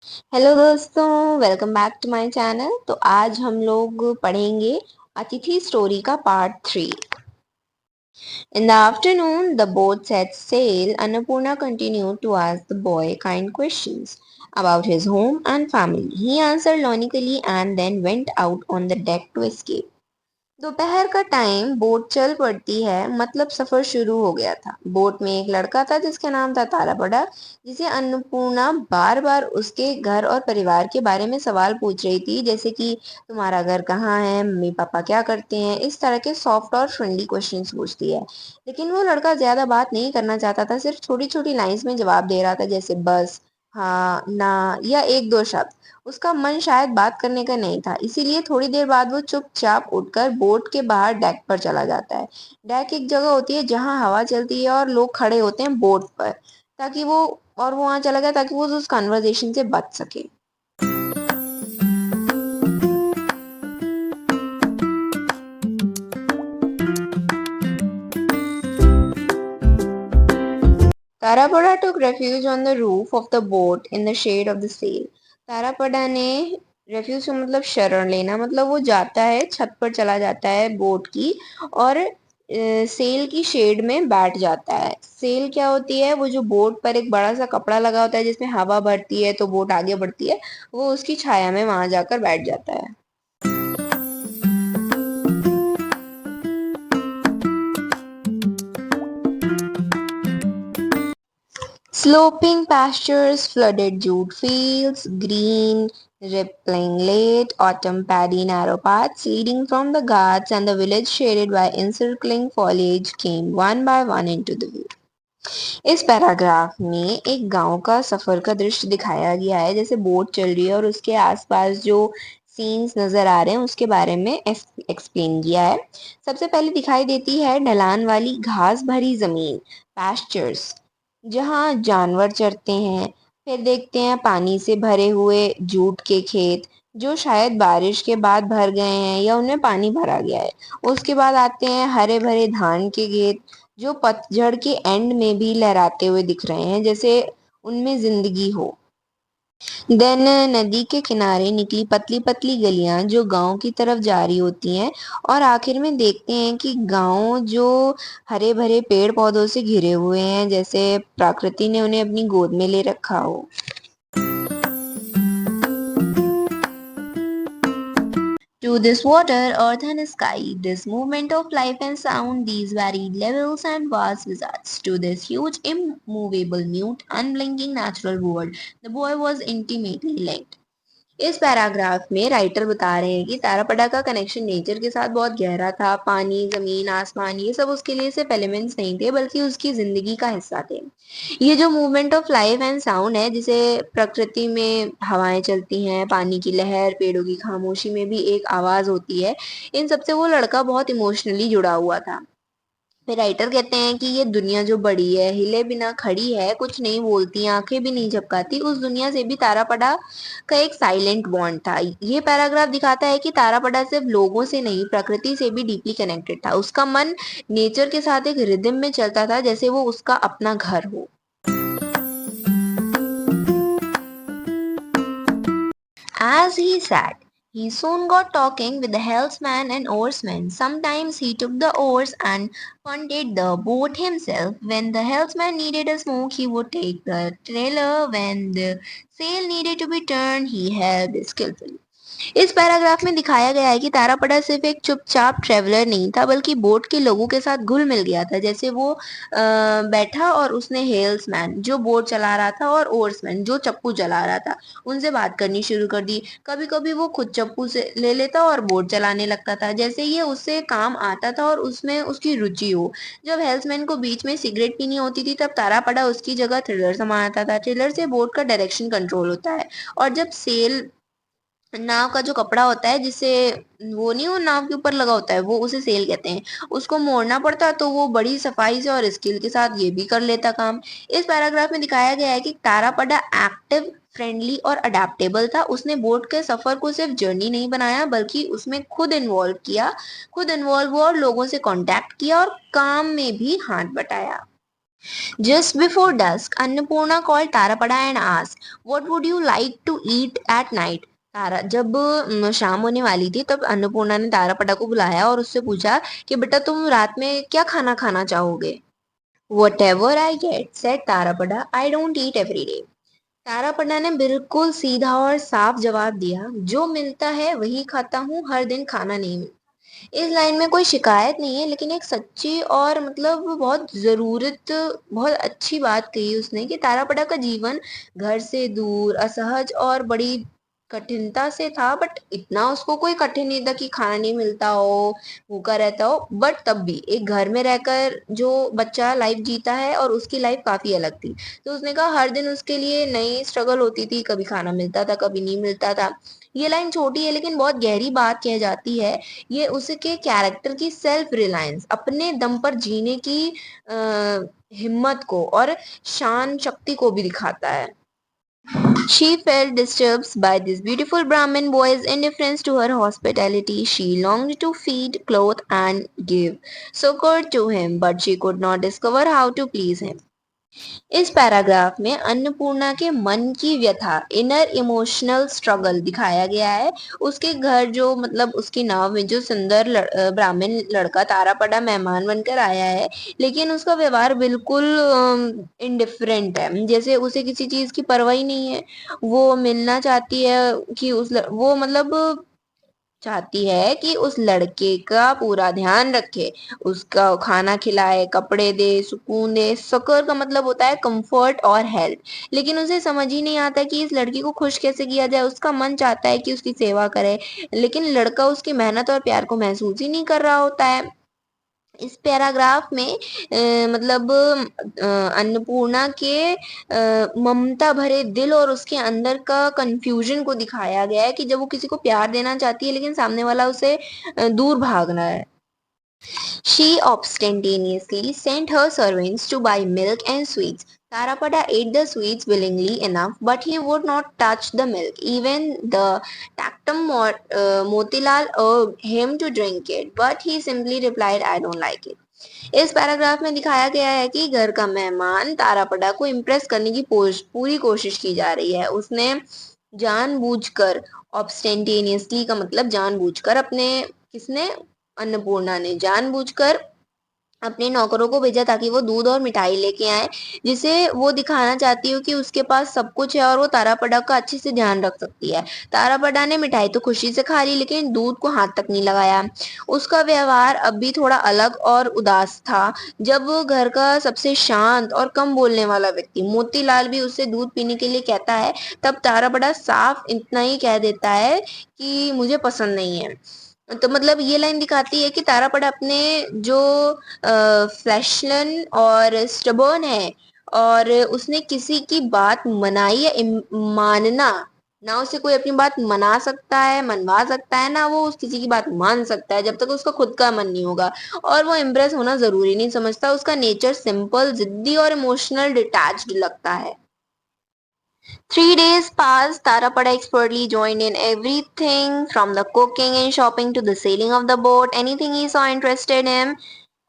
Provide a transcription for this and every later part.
Hello दोस्तों, welcome back to my channel. तो आज हम लोग पढ़ेंगे अतिथि स्टोरी का part 3। In the afternoon, the boat set sail. Annapurna continued to ask the boy kind questions about his home and family. He answered logically and then went out on the deck to escape. दोपहर का time, boat चल पड़ती है, मतलब सफर शुरू हो गया था। बोट में एक लड़का था जिसका नाम था तारापड़ा, जिसे अन्नपूर्णा बार बार उसके घर और परिवार के बारे में सवाल पूछ रही थी, जैसे कि तुम्हारा घर कहाँ है, मम्मी पापा क्या करते हैं। इस तरह के सॉफ्ट और फ्रेंडली क्वेश्चंस पूछती है। लेकिन वो लड़का ज्यादा बात नहीं करना चाहता था, सिर्फ छोटी छोटी लाइंस में जवाब दे रहा था, जैसे बस, हाँ, ना, या एक दो शब्द। उसका मन शायद बात करने का नहीं था, इसीलिए थोड़ी देर बाद वो चुपचाप उठकर बोट के बाहर डेक पर चला जाता है। डेक एक जगह होती है जहां हवा चलती है और लोग खड़े होते हैं बोट पर, ताकि वो वहां चला गया ताकि वो उस कन्वर्सेशन से बच सके। तारापड़ा took refuge on the roof of the boat in the shade of the sail। तारापड़ा ने रेफ्यूज मतलब शरण लेना, मतलब वो जाता है, छत पर चला जाता है बोट की, और सेल की शेड में बैठ जाता है। सेल क्या होती है? वो जो बोट पर एक बड़ा सा कपड़ा लगा होता है जिसमें हवा भरती है तो बोट आगे बढ़ती है, वो उसकी छाया में वहां जाकर बैठ जाता है। Sloping pastures, flooded jute fields, green rippling lake, autumn paddy narrow paths leading from the ghats and the village shaded by encircling foliage came one by one into the view। इस पैराग्राफ में एक गांव का सफर का दृश्य दिखाया गया है, जैसे बोट चल रही है और उसके आसपास जो सीन्स नजर आ रहे हैं उसके बारे में एक्सप्लेन किया है। सबसे पहले दिखाई देती है ढलान वाली घास भरी जमीन, पैस्चर्स, जहाँ जानवर चरते हैं। फिर देखते हैं पानी से भरे हुए जूट के खेत, जो शायद बारिश के बाद भर गए हैं या उनमें पानी भरा गया है। उसके बाद आते हैं हरे भरे धान के खेत, जो पतझड़ के एंड में भी लहराते हुए दिख रहे हैं, जैसे उनमें जिंदगी हो। देन नदी के किनारे निकली पतली पतली गलियां जो गांव की तरफ जा रही होती हैं, और आखिर में देखते हैं कि गांव जो हरे भरे पेड़ पौधों से घिरे हुए हैं, जैसे प्रकृति ने उन्हें अपनी गोद में ले रखा हो। To this water, earth and sky, this movement of life and sound, these varied levels and vast vistas, to this huge, immovable, mute, unblinking natural world, the boy was intimately linked। इस paragraph में writer बता रहे हैं कि तारापड़ा का connection nature के साथ बहुत गहरा था। पानी, जमीन, आसमान, ये सब उसके लिए सिर्फ एलिमेंट्स नहीं थे, बल्कि उसकी जिंदगी का हिस्सा थे। ये जो movement of life and sound है, जिसे प्रकृति में हवाएं चलती हैं, पानी की लहर, पेड़ों की खामोशी में भी एक आवाज होती है, इन सबसे वो लड़का बहुत इमोशनली जुड़ा हुआ था। फिर राइटर कहते हैं कि ये दुनिया जो बड़ी है, हिले बिना खड़ी है, कुछ नहीं बोलती, आंखें भी नहीं झपकाती, उस दुनिया से भी तारापड़ा का एक साइलेंट बॉन्ड था। ये पैराग्राफ दिखाता है कि तारापड़ा सिर्फ लोगों से नहीं, प्रकृति से भी डीपली कनेक्टेड था। उसका मन नेचर के साथ एक रिदम में चलता था, जैसे वो उसका अपना घर हो। As he sat, he soon got talking with the helmsman and oarsman. Sometimes he took the oars and funded the boat himself. When the helmsman needed a smoke, he would take the trailer. When the sail needed to be turned, he helped skillfully। इस paragraph में दिखाया गया है कि तारापड़ा सिर्फ एक चुपचाप traveller नहीं था, बल्कि बोट के लोगों के साथ घुल मिल गया था। जैसे वो बैठा और उसने हेल्समैन जो बोट चला रहा था और ओर्समैन जो चप्पू चला रहा था, उनसे बात करनी शुरू कर दी। कभी कभी वो खुद चप्पू से ले लेता और बोट चलाने लगता था, जैसे ये उससे काम आता था और उसमें उसकी रुचि हो। जब हेल्समैन को बीच में सिगरेट पीनी होती थी, तब तारापड़ा उसकी जगह थ्रिलर संभालता था। थ्रिलर से बोट का डायरेक्शन कंट्रोल होता है, और जब सेल, नाव का जो कपड़ा होता है जिससे वो नहीं, वो नाव के ऊपर लगा होता है, वो उसे सेल कहते हैं, उसको मोड़ना पड़ता है, तो वो बड़ी सफाई से और स्किल के साथ ये भी कर लेता काम। इस पैराग्राफ में दिखाया गया है कि तारापड़ा एक्टिव, फ्रेंडली और अडेप्टेबल था। उसने बोट के सफर को सिर्फ जर्नी नहीं बनाया, बल्कि उसमें खुद इन्वॉल्व किया, खुद इन्वॉल्व हुआ और लोगों से कांटेक्ट किया और काम में भी हाथ बटाया। Just before dusk, Annapurna called Tarapada and asked, "What would you like to eat at night?" तारा जब शाम होने वाली थी तब अन्नपूर्णा ने तारापड़ा को बुलाया और उससे पूछा कि बेटा तुम रात में क्या खाना खाना चाहोगे? Whatever I get, said तारापड़ा. I don't eat every day. तारापड़ा ने बिल्कुल सीधा और साफ जवाब दिया, जो मिलता है वही खाता हूँ, हर दिन खाना नहीं मिलता। इस लाइन में कोई शिकायत नहीं है, लेकिन एक सच्ची और मतलब बहुत अच्छी बात कही उसने कि तारापड़ा का जीवन घर से दूर, असहज और बड़ी कठिनता से था, बट इतना उसको कोई कठिन नहीं था कि खाना नहीं मिलता हो, भूखा रहता हो। बट तब भी एक घर में रहकर जो बच्चा लाइफ जीता है और उसकी लाइफ काफी अलग थी। तो उसने कहा हर दिन उसके लिए नई स्ट्रगल होती थी, कभी खाना मिलता था, कभी नहीं मिलता था। ये लाइन छोटी है लेकिन बहुत गहरी बात कह जाती है। ये उसके कैरेक्टर की सेल्फ रिलायंस, अपने दम पर जीने की हिम्मत को और शान शक्ति को भी दिखाता है। She felt disturbed by this beautiful Brahmin boy's indifference to her hospitality. She longed to feed, clothe, and give succor to him, but she could not discover how to please him. इस paragraph में अन्नपूर्णा के मन की व्यथा, inner emotional struggle दिखाया गया है। उसके घर जो मतलब उसकी नाव में जो सुंदर ब्राह्मण लड़का तारापड़ा मेहमान बनकर आया है, लेकिन उसका व्यवहार बिल्कुल इंडिफरेंट है, जैसे उसे किसी चीज की परवाह ही नहीं है। वो मिलना चाहती है कि वो मतलब चाहती है कि उस लड़के का पूरा ध्यान रखे, उसका खाना खिलाए, कपड़े दे, सुकून दे। सुकून का मतलब होता है कंफर्ट और हेल्प। लेकिन उसे समझ ही नहीं आता कि इस लड़की को खुश कैसे किया जाए। उसका मन चाहता है कि उसकी सेवा करे, लेकिन लड़का उसकी मेहनत और प्यार को महसूस ही नहीं कर रहा होता है। इस पैराग्राफ में मतलब अन्नपूर्णा के ममता भरे दिल और उसके अंदर का कंफ्यूजन को दिखाया गया है कि जब वो किसी को प्यार देना चाहती है लेकिन सामने वाला उसे दूर भाग रहा है। She obstinately sent her servants to buy milk and sweets. Tarapada ate the sweets willingly enough, but he would not touch the milk. Even the Taktam Motilal urged him to drink it, but he simply replied, "I don't like it." इस paragraph में दिखाया गया है कि घर का मेहमान तारापड़ा को इम्प्रेस करने की पूरी कोशिश की जा रही है। उसने जानबूझकर, ऑब्स्टेंटेनियसली का मतलब जानबूझकर, अपने किसने, अन्नपूर्णा ने जानबूझकर अपने नौकरों को भेजा ताकि वो दूध और मिठाई लेके आए, जिसे वो दिखाना चाहती हो कि उसके पास सब कुछ है और वो तारापड़ा का अच्छे से ध्यान रख सकती है। तारापड़ा ने मिठाई तो खुशी से खा ली लेकिन दूध को हाथ तक नहीं लगाया। उसका व्यवहार अब भी थोड़ा अलग और उदास था। जब वो घर का सबसे शांत और कम बोलने वाला व्यक्ति मोतीलाल भी उससे दूध पीने के लिए कहता है, तब तारापड़ा साफ इतना ही कह देता है कि मुझे पसंद नहीं है। तो मतलब ये लाइन दिखाती है कि तारापड़ा अपने जो फ्लैशलन और स्टबर्न है, और उसने किसी की बात मनाई या मानना, ना उसे कोई अपनी बात मना सकता है, मनवा सकता है, ना वो उस किसी की बात मान सकता है जब तक उसका खुद का मन नहीं होगा। और वो इम्प्रेस होना जरूरी नहीं समझता। उसका नेचर सिंपल, जिद्दी और इमोशनल डिटैच्ड लगता है। 3 days passed. Tarapada expertly joined in everything from the cooking and shopping to the sailing of the boat. Anything he saw interested him.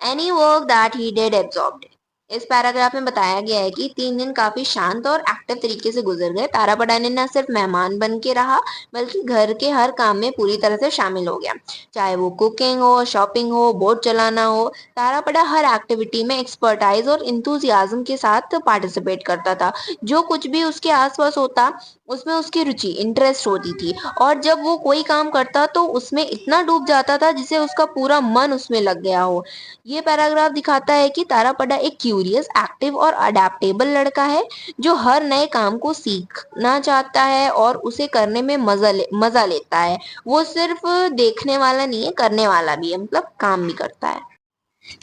Any work that he did absorbed it. इस paragraph में बताया गया है कि 3 दिन काफी शांत और एक्टिव तरीके से गुजर गए। तारापड़ा ने न सिर्फ मेहमान बन के रहा, बल्कि घर के हर काम में पूरी तरह से शामिल हो गया। चाहे वो कुकिंग हो, शॉपिंग हो, बोट चलाना हो, तारापड़ा हर एक्टिविटी में एक्सपर्टाइज और इंथुजियाज्म के साथ पार्टिसिपेट करता था। जो कुछ भी उसके आसपास होता, उसमें उसकी रुचि, इंटरेस्ट होती थी, और जब वो कोई काम करता तो उसमें इतना डूब जाता था जिसे उसका पूरा मन उसमें लग गया हो। ये पैराग्राफ दिखाता है कि तारापड़ा एक क्यूरियस, एक्टिव और अडेप्टेबल लड़का है, जो हर नए काम को सीखना चाहता है और उसे करने में मजा लेता है। वो सिर्फ देखने वाला नहीं है, करने वाला भी है, मतलब काम भी करता है।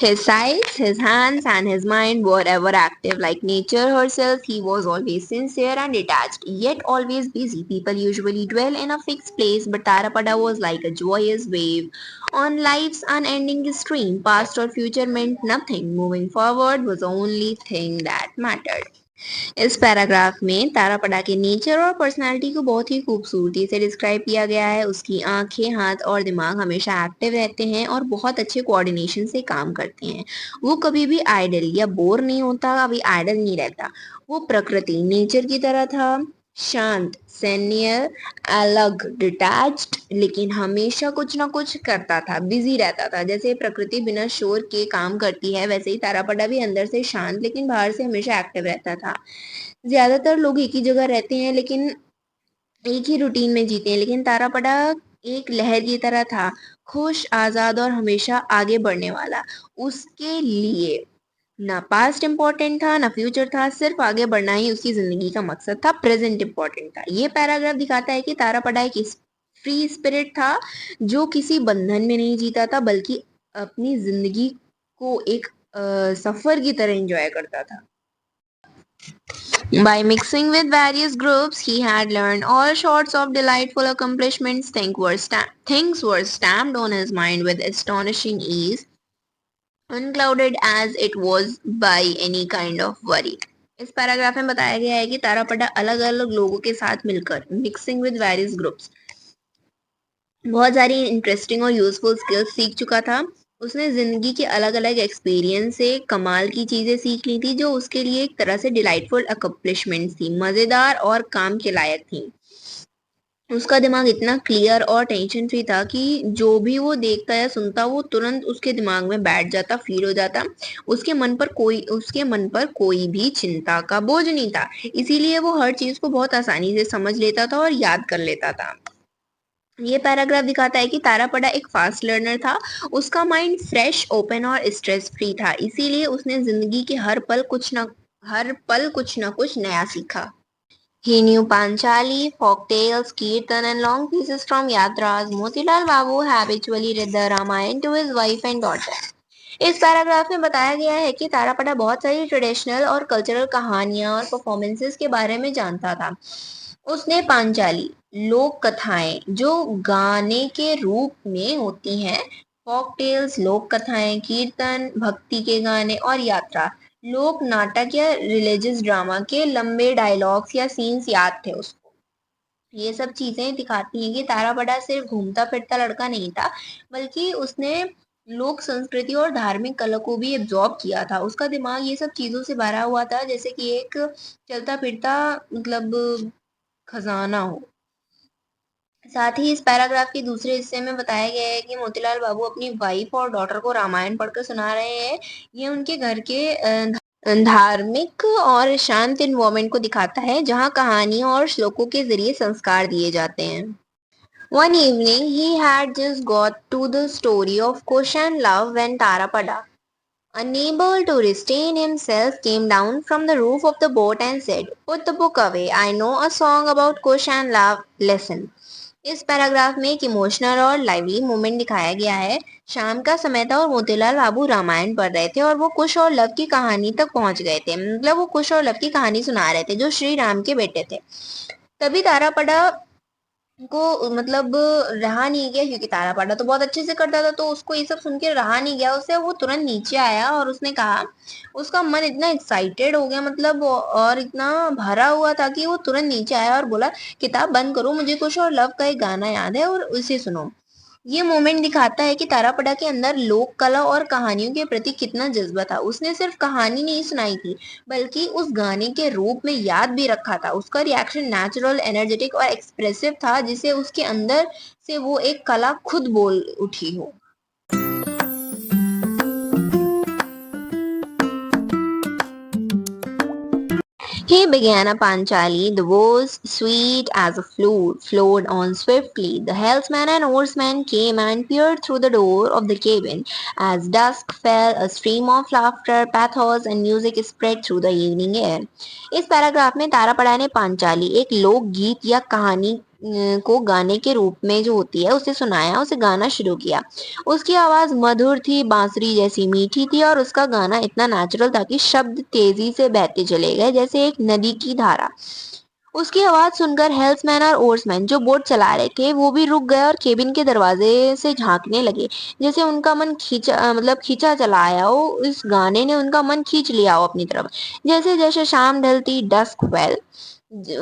His sight, his hands, and his mind were ever active. Like nature herself, he was always sincere and detached, yet always busy. People usually dwell in a fixed place, but Tarapada was like a joyous wave on life's unending stream. Past or future meant nothing. Moving forward was the only thing that mattered. इस paragraph में तारापड़ा के nature और personality को बहुत ही खूबसूरती से describe किया गया है। उसकी आंखें, हाथ और दिमाग हमेशा एक्टिव रहते हैं और बहुत अच्छे कोऑर्डिनेशन से काम करते हैं। वो कभी भी आइडल या बोर नहीं होता, कभी आइडल नहीं रहता। वो प्रकृति नेचर की तरह था, शांत, सैन्य, अलग, डिटैच्ड, लेकिन हमेशा कुछ ना कुछ करता था, बिजी रहता था। जैसे प्रकृति बिना शोर के काम करती है, वैसे ही तारापड़ा भी अंदर से शांत लेकिन बाहर से हमेशा एक्टिव रहता था। ज्यादातर लोग एक ही जगह रहते हैं लेकिन एक ही रूटीन में जीते हैं, लेकिन तारापड़ा एक लहर की तरह था, खुश, आजाद और हमेशा आगे बढ़ने वाला। उसके लिए ना पास्ट इम्पोर्टेंट था ना फ्यूचर था, सिर्फ आगे बढ़ना ही उसकी जिंदगी का मकसद था। प्रेजेंट इम्पोर्टेंट था। ये पैराग्राफ दिखाता है कि तारापड़ा एक फ्री स्पिरिट था जो किसी बंधन में नहीं जीता था, बल्कि अपनी जिंदगी को एक सफर की तरह एंजॉय करता था। By mixing with various groups, he had learned all sorts of delightful accomplishments. Things were stamped on his mind with astonishing ease, unclouded as it was by any kind of worry. इस paragraph में बताया गया है कि तारापड़ा अलग अलग लोगों के साथ मिलकर मिक्सिंग विद वेरियस ग्रुप्स बहुत सारी इंटरेस्टिंग और यूजफुल स्किल्स सीख चुका था। उसने जिंदगी के अलग अलग एक्सपीरियंस से कमाल की चीजें सीख ली थी जो उसके लिए एक तरह से डिलाइटफुल अकम्पलिशमेंट्स थी, मजेदार और काम के लायक थी। उसका दिमाग इतना क्लियर और टेंशन फ्री था कि जो भी वो देखता या सुनता वो तुरंत उसके दिमाग में बैठ जाता, फील हो जाता। उसके मन पर कोई भी चिंता का बोझ नहीं था, इसीलिए वो हर चीज को बहुत आसानी से समझ लेता था और याद कर लेता था। ये पैराग्राफ दिखाता है कि तारापड़ा एक फास्ट लर्नर था। उसका माइंड फ्रेश, ओपन और स्ट्रेस फ्री था, इसीलिए उसने जिंदगी के हर पल कुछ ना कुछ नया सीखा। He knew Panchali, folk tales, Kirtan and long pieces from Yatras. Motilal Babu habitually read the Ramayana to his wife and daughter. इस पैराग्राफ में बताया गया है कि तारापड़ा बहुत सारी ट्रेडिशनल और कल्चरल कहानियां और परफॉर्मेंसेस के बारे में जानता था। उसने पांचाली, लोक कथाएं जो गाने के रूप में होती हैं, फोक टेल्स, लोक कथाएं, कीर्तन, भक्ति के गाने और यात्रा, लोक नाटक या रिलीजियस ड्रामा के लंबे डायलॉग्स या सीन्स याद थे उसको। ये सब चीजें दिखाती हैं कि तारापड़ा सिर्फ घूमता फिरता लड़का नहीं था, बल्कि उसने लोक संस्कृति और धार्मिक कला को भी एब्जॉर्ब किया था। उसका दिमाग ये सब चीजों से भरा हुआ था, जैसे कि एक चलता फिरता मतलब खजाना हो। साथ ही इस पैराग्राफ के दूसरे हिस्से में बताया गया है कि मोतीलाल बाबू अपनी वाइफ और डॉटर को रामायण पढ़कर सुना रहे हैं। ये उनके घर के धार्मिक और शांत इन्वायरमेंट को दिखाता है, जहाँ कहानियों और श्लोकों के जरिए संस्कार दिए जाते हैं। One evening, he had just got to the story of Kush and love when Tarapada, unable to restrain himself, came down from the roof of the boat and said, "Put the book away. I know a song about Kush and love. Listen." इस paragraph में एक emotional और lively moment दिखाया गया है। शाम का समय था और मोतीलाल बाबू रामायण पढ़ रहे थे और वो कुश और लव की कहानी तक पहुंच गए थे। मतलब वो कुश और लव की कहानी सुना रहे थे जो श्री राम के बेटे थे। तभी तारापड़ा को मतलब रहा नहीं गया, क्योंकि तारापड़ा तो बहुत अच्छे से करता था, तो उसको ये सब सुन के रहा नहीं गया उससे। वो तुरंत नीचे आया और उसने कहा, उसका मन इतना एक्साइटेड हो गया मतलब और इतना भरा हुआ था कि वो तुरंत नीचे आया और बोला, किताब बंद करो, मुझे कुछ और लव का एक गाना याद है और उसे सुनो। ये मोमेंट दिखाता है कि तारापड़ा के अंदर लोक कला और कहानियों के प्रति कितना जज्बा था। उसने सिर्फ कहानी नहीं सुनाई थी, बल्कि उस गाने के रूप में याद भी रखा था। उसका रिएक्शन नेचुरल, एनर्जेटिक और एक्सप्रेसिव था, जिसे उसके अंदर से वो एक कला खुद बोल उठी हो। He began a Panchali. The voice, sweet as a flute, flowed on swiftly. The helmsman and oarsman came and peered through the door of the cabin. As dusk fell, a stream of laughter, pathos and music spread through the evening air. इस paragraph में तारापड़ा ने पांचाली, एक लोक गीत या कहानी को गाने के रूप में जो होती है उसे सुनाया, उसे गाना शुरू किया। उसकी आवाज मधुर थी, बांसुरी जैसी मीठी थी और उसका गाना इतना नेचुरल था कि शब्द तेजी से बहते चले गए, जैसे एक नदी की धारा। उसकी आवाज सुनकर हेल्प्समैन और ओर्समैन जो बोट चला रहे थे वो भी रुक गए और केबिन के दरवाजे से झांकने लगे, जैसे उनका मन खींचा चला आया हो। इस गाने ने उनका मन खींच लिया हो अपनी तरफ। जैसे जैसे शाम ढलती, डस्क फेल,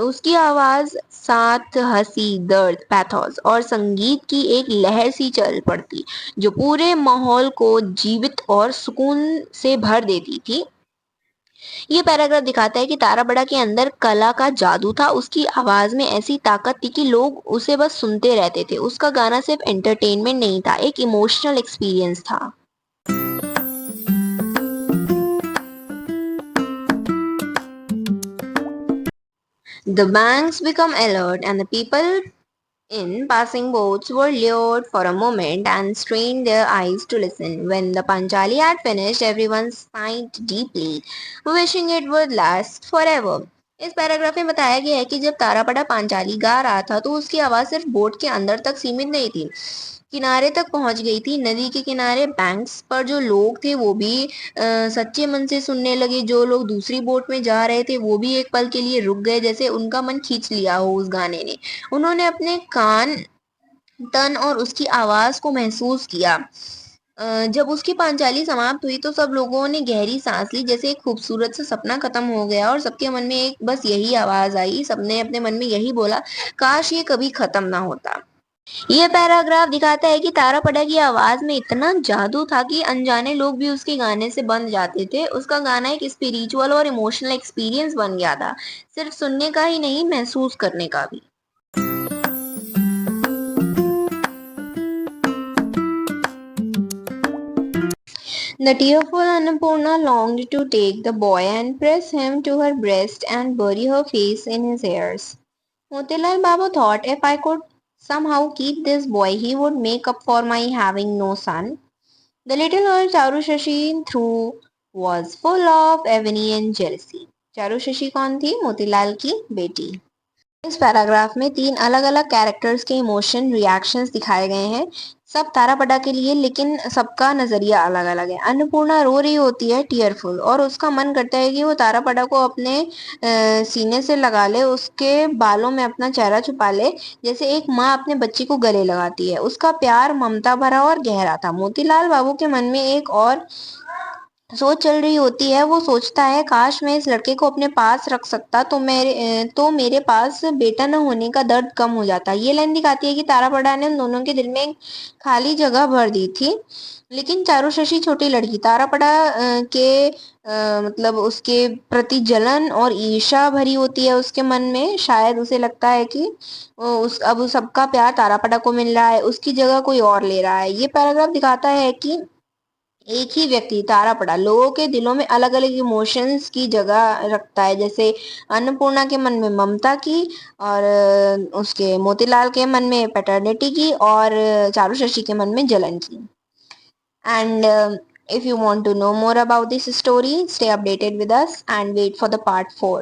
उसकी आवाज साथ हंसी, दर्द, पैथोस और संगीत की एक लहर सी चल पड़ती, जो पूरे माहौल को जीवित और सुकून से भर देती थी। ये पैराग्राफ दिखाता है कि तारा बड़ा के अंदर कला का जादू था। उसकी आवाज में ऐसी ताकत थी कि लोग उसे बस सुनते रहते थे। उसका गाना सिर्फ एंटरटेनमेंट नहीं था, एक इमोशनल एक्सपीरियंस था। The banks become alert and the people in passing boats were lured for a moment and strained their eyes to listen. When the Panchali had finished, everyone sighed deeply, wishing it would last forever. इस paragraph में बताया गया है कि जब तारापड़ा पांचाली गा रहा था तो उसकी आवाज सिर्फ बोट के अंदर तक सीमित नहीं थी, किनारे तक पहुंच गई थी। नदी के किनारे बैंक्स पर जो लोग थे वो भी सच्चे मन से सुनने लगे। जो लोग दूसरी बोट में जा रहे थे वो भी एक पल के लिए रुक गए, जैसे उनका मन खींच लिया हो उस गाने ने। उन्होंने अपने कान, तन और उसकी आवाज को महसूस किया। जब उसकी पांचाली समाप्त हुई तो सब लोगों ने गहरी सांस ली, जैसे एक खूबसूरत सा सपना खत्म हो गया और सबके मन में एक बस यही आवाज आई। सबने अपने मन में यही बोला, काश ये कभी खत्म ना होता। ये पैराग्राफ दिखाता है कि तारापड़ा की आवाज में इतना जादू था कि अनजाने लोग भी उसके गाने से बंध जाते थे। उसका गाना एक स्पिरिचुअल और इमोशनल एक्सपीरियंस बन गया था, सिर्फ सुनने का ही नहीं, महसूस करने का भी। The tearful Annapurna longed to take the boy and press him to her breast and bury her face in his hairs. Motilal Babu thought if I could somehow keep this boy, he would make up for my having no son. The little girl Charu Shashi through was full of envy and jealousy. Charu Shashi कौन थी? मोतीलाल की बेटी। इस paragraph में तीन अलग अलग characters के इमोशन रिएक्शंस दिखाए गए हैं, सब तारापड़ा के लिए, लेकिन सबका नजरिया अलग अलग है। अन्नपूर्णा रो रही होती है, टीयरफुल, और उसका मन करता है कि वो तारापड़ा को अपने सीने से लगा ले, उसके बालों में अपना चेहरा छुपा ले, जैसे एक माँ अपने बच्ची को गले लगाती है। उसका प्यार ममता भरा और गहरा था। मोतीलाल बाबू के मन में एक और सोच चल रही होती है। वो सोचता है, काश मैं इस लड़के को अपने पास रख सकता तो मेरे पास बेटा न होने का दर्द कम हो जाता। ये लाइन दिखाती है कि तारापड़ा ने उन दोनों के दिल में एक खाली जगह भर दी थी। लेकिन चारू शशि छोटी लड़की, तारापड़ा के मतलब उसके प्रति जलन और ईर्ष्या भरी होती है उसके मन में। शायद उसे लगता है कि उस अब सबका प्यार तारापड़ा को मिल रहा है, उसकी जगह कोई और ले रहा है। ये पैराग्राफ दिखाता है कि एक ही व्यक्ति तारापड़ा लोगों के दिलों में अलग अलग इमोशंस की जगह रखता है, जैसे अन्नपूर्णा के मन में ममता की, और उसके मोतीलाल के मन में पैटर्निटी की, और चारू शशि के मन में जलन की। And if you want to know more about this story, stay updated with us and wait for the part 4.